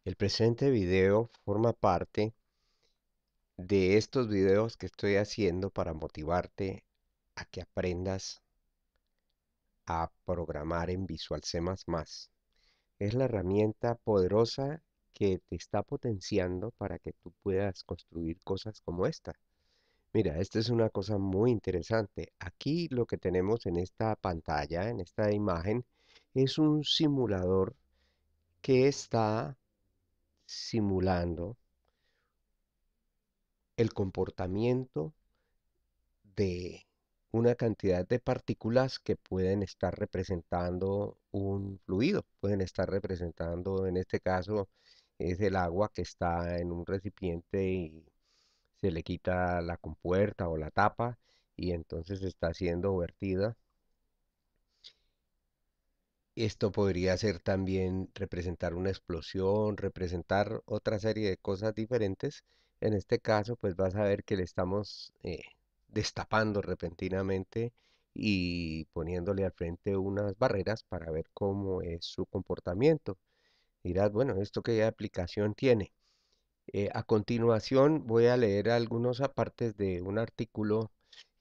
El presente video forma parte de estos videos que estoy haciendo para motivarte a que aprendas a programar en Visual C++. Es la herramienta poderosa que te está potenciando para que tú puedas construir cosas como esta. Mira, esta es una cosa muy interesante. Aquí lo que tenemos en esta pantalla, en esta imagen, es un simulador que está simulando el comportamiento de una cantidad de partículas que pueden estar representando un fluido, pueden estar representando, en este caso, es el agua que está en un recipiente y se le quita la compuerta o la tapa y entonces está siendo vertida. Esto podría ser también representar una explosión, representar otra serie de cosas diferentes. En este caso, pues vas a ver que le estamos destapando repentinamente y poniéndole al frente unas barreras para ver cómo es su comportamiento. Dirás, bueno, ¿esto qué aplicación tiene? A continuación voy a leer algunos apartes de un artículo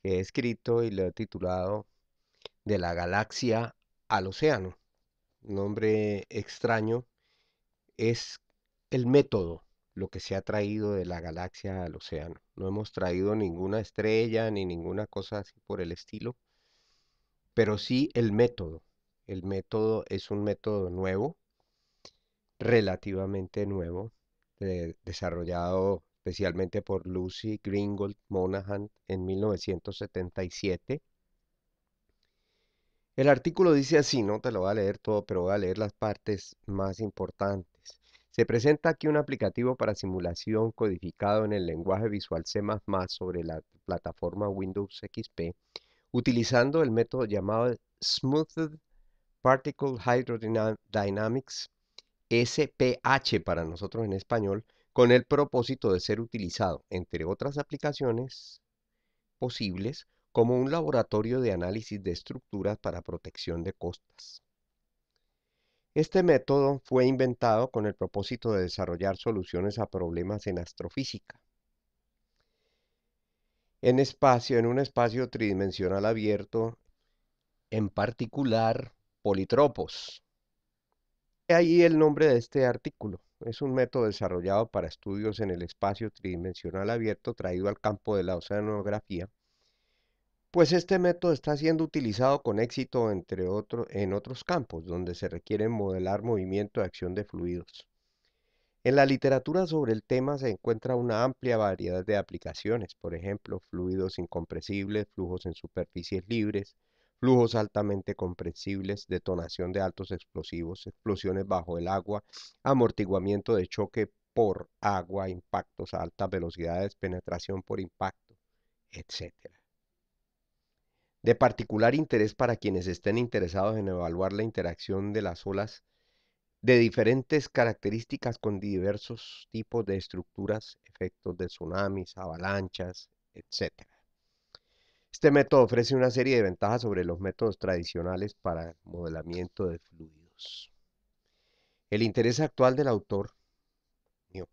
que he escrito y lo he titulado De la galaxia al océano. Nombre extraño, es el método lo que se ha traído de la galaxia al océano. No hemos traído ninguna estrella ni ninguna cosa así por el estilo, pero sí el método. El método es un método nuevo, relativamente nuevo, desarrollado especialmente por Lucy Gringold Monahan en 1977. El artículo dice así, no te lo voy a leer todo, pero voy a leer las partes más importantes. Se presenta aquí un aplicativo para simulación codificado en el lenguaje Visual C++ sobre la plataforma Windows XP, utilizando el método llamado Smoothed Particle Hydrodynamics, SPH para nosotros en español, con el propósito de ser utilizado, entre otras aplicaciones posibles, como un laboratorio de análisis de estructuras para protección de costas. Este método fue inventado con el propósito de desarrollar soluciones a problemas en astrofísica, en un espacio tridimensional abierto, en particular politropos. Ahí el nombre de este artículo. Es un método desarrollado para estudios en el espacio tridimensional abierto traído al campo de la oceanografía. Pues este método está siendo utilizado con éxito en otros campos donde se requiere modelar movimiento y acción de fluidos. En la literatura sobre el tema se encuentra una amplia variedad de aplicaciones, por ejemplo, fluidos incompresibles, flujos en superficies libres, flujos altamente compresibles, detonación de altos explosivos, explosiones bajo el agua, amortiguamiento de choque por agua, impactos a altas velocidades, penetración por impacto, etc. De particular interés para quienes estén interesados en evaluar la interacción de las olas de diferentes características con diversos tipos de estructuras, efectos de tsunamis, avalanchas, etc. Este método ofrece una serie de ventajas sobre los métodos tradicionales para el modelamiento de fluidos. El interés actual del autor mío,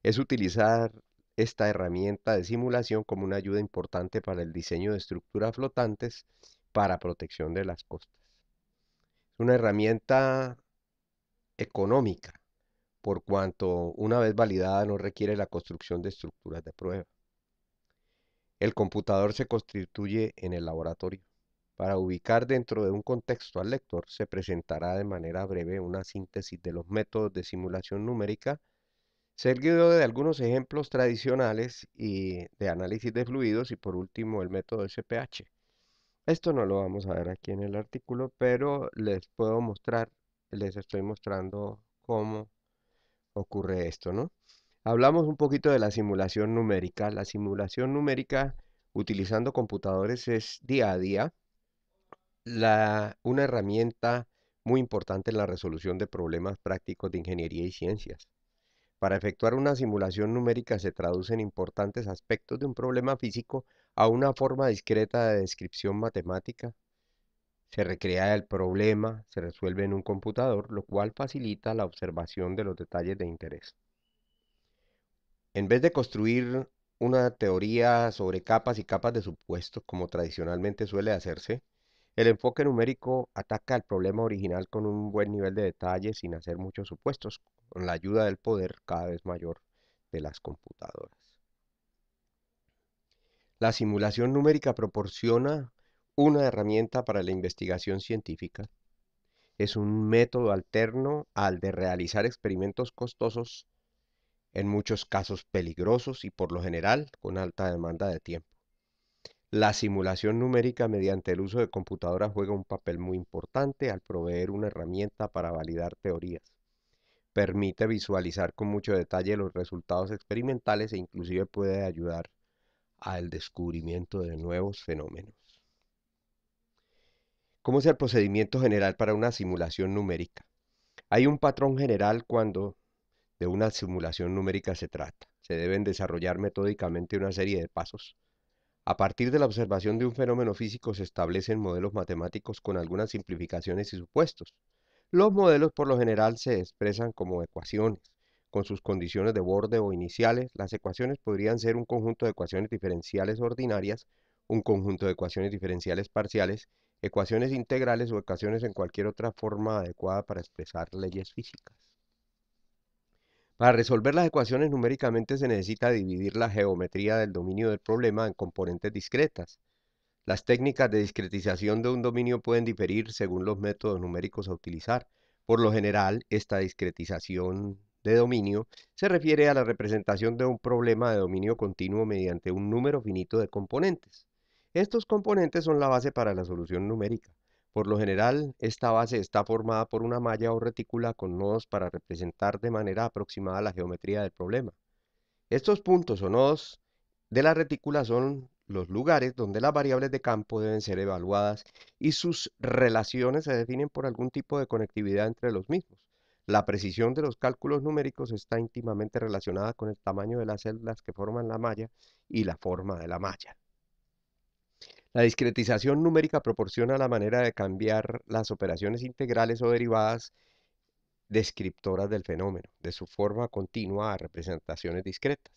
es utilizar esta herramienta de simulación como una ayuda importante para el diseño de estructuras flotantes para protección de las costas. Es una herramienta económica, por cuanto una vez validada no requiere la construcción de estructuras de prueba. El computador se constituye en el laboratorio. Para ubicar dentro de un contexto al lector, se presentará de manera breve una síntesis de los métodos de simulación numérica, seguido de algunos ejemplos tradicionales y de análisis de fluidos y por último el método SPH. Esto no lo vamos a ver aquí en el artículo, pero les estoy mostrando cómo ocurre esto, ¿no? Hablamos un poquito de la simulación numérica. La simulación numérica utilizando computadores es día a día una herramienta muy importante en la resolución de problemas prácticos de ingeniería y ciencias. Para efectuar una simulación numérica se traducen importantes aspectos de un problema físico a una forma discreta de descripción matemática. Se recrea el problema, se resuelve en un computador, lo cual facilita la observación de los detalles de interés. En vez de construir una teoría sobre capas y capas de supuestos, como tradicionalmente suele hacerse, el enfoque numérico ataca el problema original con un buen nivel de detalle sin hacer muchos supuestos, con la ayuda del poder cada vez mayor de las computadoras. La simulación numérica proporciona una herramienta para la investigación científica. Es un método alterno al de realizar experimentos costosos, en muchos casos peligrosos y por lo general con alta demanda de tiempo. La simulación numérica mediante el uso de computadoras juega un papel muy importante al proveer una herramienta para validar teorías. Permite visualizar con mucho detalle los resultados experimentales e inclusive puede ayudar al descubrimiento de nuevos fenómenos. ¿Cómo es el procedimiento general para una simulación numérica? Hay un patrón general cuando de una simulación numérica se trata. Se deben desarrollar metódicamente una serie de pasos. A partir de la observación de un fenómeno físico se establecen modelos matemáticos con algunas simplificaciones y supuestos. Los modelos por lo general se expresan como ecuaciones, con sus condiciones de borde o iniciales. Las ecuaciones podrían ser un conjunto de ecuaciones diferenciales ordinarias, un conjunto de ecuaciones diferenciales parciales, ecuaciones integrales o ecuaciones en cualquier otra forma adecuada para expresar leyes físicas. Para resolver las ecuaciones numéricamente se necesita dividir la geometría del dominio del problema en componentes discretas. Las técnicas de discretización de un dominio pueden diferir según los métodos numéricos a utilizar. Por lo general, esta discretización de dominio se refiere a la representación de un problema de dominio continuo mediante un número finito de componentes. Estos componentes son la base para la solución numérica. Por lo general, esta base está formada por una malla o retícula con nodos para representar de manera aproximada la geometría del problema. Estos puntos o nodos de la retícula son los lugares donde las variables de campo deben ser evaluadas y sus relaciones se definen por algún tipo de conectividad entre los mismos. La precisión de los cálculos numéricos está íntimamente relacionada con el tamaño de las celdas que forman la malla y la forma de la malla. La discretización numérica proporciona la manera de cambiar las operaciones integrales o derivadas descriptoras del fenómeno, de su forma continua a representaciones discretas.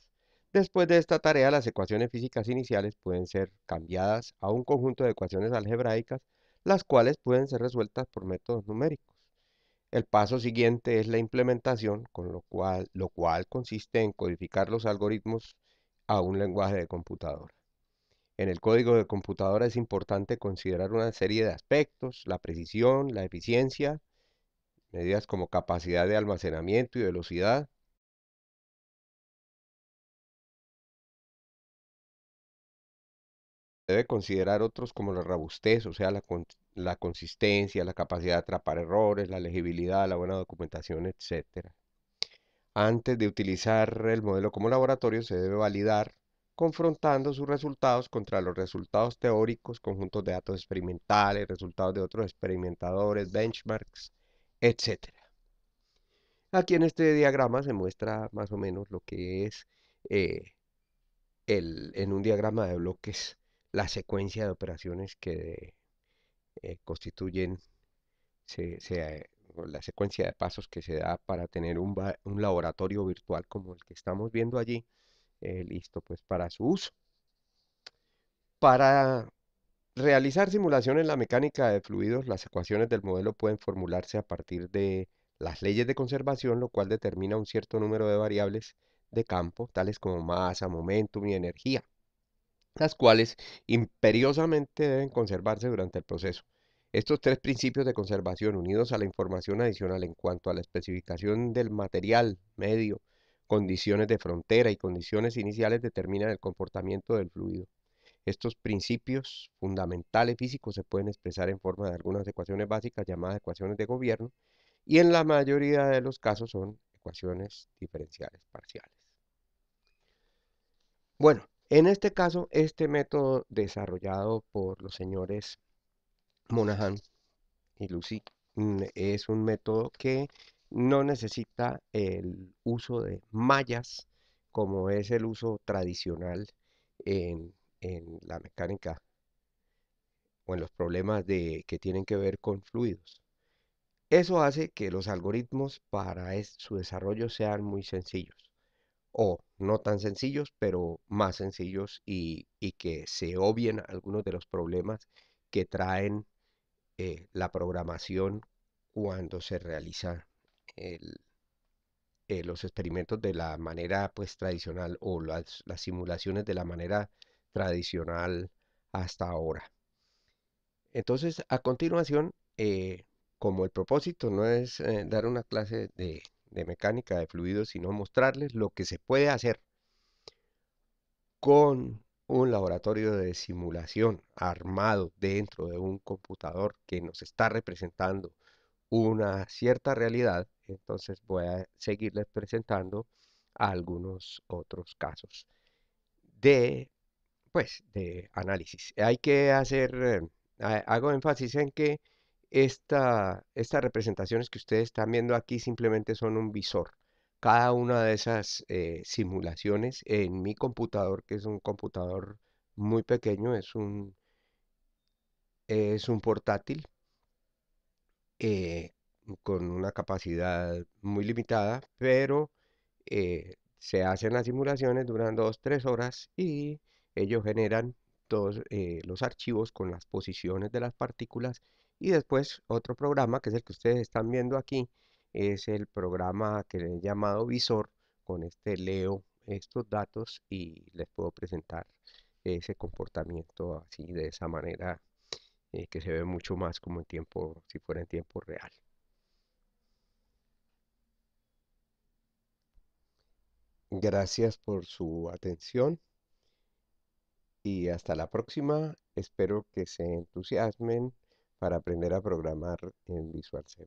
Después de esta tarea, las ecuaciones físicas iniciales pueden ser cambiadas a un conjunto de ecuaciones algebraicas, las cuales pueden ser resueltas por métodos numéricos. El paso siguiente es la implementación, lo cual consiste en codificar los algoritmos a un lenguaje de computadora. En el código de computadora es importante considerar una serie de aspectos: la precisión, la eficiencia, medidas como capacidad de almacenamiento y velocidad. Debe considerar otros como la robustez, o sea, la consistencia, la capacidad de atrapar errores, la legibilidad, la buena documentación, etcétera. Antes de utilizar el modelo como laboratorio, se debe validar confrontando sus resultados contra los resultados teóricos, conjuntos de datos experimentales, resultados de otros experimentadores, benchmarks, etcétera. Aquí en este diagrama se muestra más o menos lo que es eh, en un diagrama de bloques la secuencia de operaciones que constituyen o la secuencia de pasos que se da para tener un laboratorio virtual como el que estamos viendo allí, listo pues para su uso. Para realizar simulación en la mecánica de fluidos, las ecuaciones del modelo pueden formularse a partir de las leyes de conservación, lo cual determina un cierto número de variables de campo, tales como masa, momentum y energía, las cuales imperiosamente deben conservarse durante el proceso. Estos tres principios de conservación, unidos a la información adicional en cuanto a la especificación del material, medio, condiciones de frontera y condiciones iniciales, determinan el comportamiento del fluido. Estos principios fundamentales físicos se pueden expresar en forma de algunas ecuaciones básicas llamadas ecuaciones de gobierno y en la mayoría de los casos son ecuaciones diferenciales parciales. Bueno, en este caso, este método desarrollado por los señores Monahan y Lucy es un método que no necesita el uso de mallas como es el uso tradicional en la mecánica o en los problemas que tienen que ver con fluidos. Eso hace que los algoritmos para su desarrollo sean muy sencillos, o no tan sencillos, pero más sencillos y que se obvien algunos de los problemas que traen la programación cuando se realiza el- los experimentos de la manera pues tradicional o las simulaciones de la manera tradicional hasta ahora. Entonces, a continuación, como el propósito no es dar una clase de mecánica de fluidos, sino mostrarles lo que se puede hacer con un laboratorio de simulación armado dentro de un computador que nos está representando una cierta realidad, entonces voy a seguirles presentando algunos otros casos de, pues, de análisis. Hay que hacer, hago énfasis en que estas representaciones que ustedes están viendo aquí simplemente son un visor. Cada una de esas simulaciones en mi computador, que es un computador muy pequeño, es un portátil eh, con una capacidad muy limitada, pero se hacen las simulaciones, duran 2, 3 horas y ellos generan todos los archivos con las posiciones de las partículas y después otro programa que es el que ustedes están viendo aquí, es el programa que he llamado Visor. Con este leo estos datos y les puedo presentar ese comportamiento así de esa manera que se ve mucho más como en tiempo, si fuera en tiempo real. Gracias por su atención y hasta la próxima. Espero que se entusiasmen para aprender a programar en Visual C++.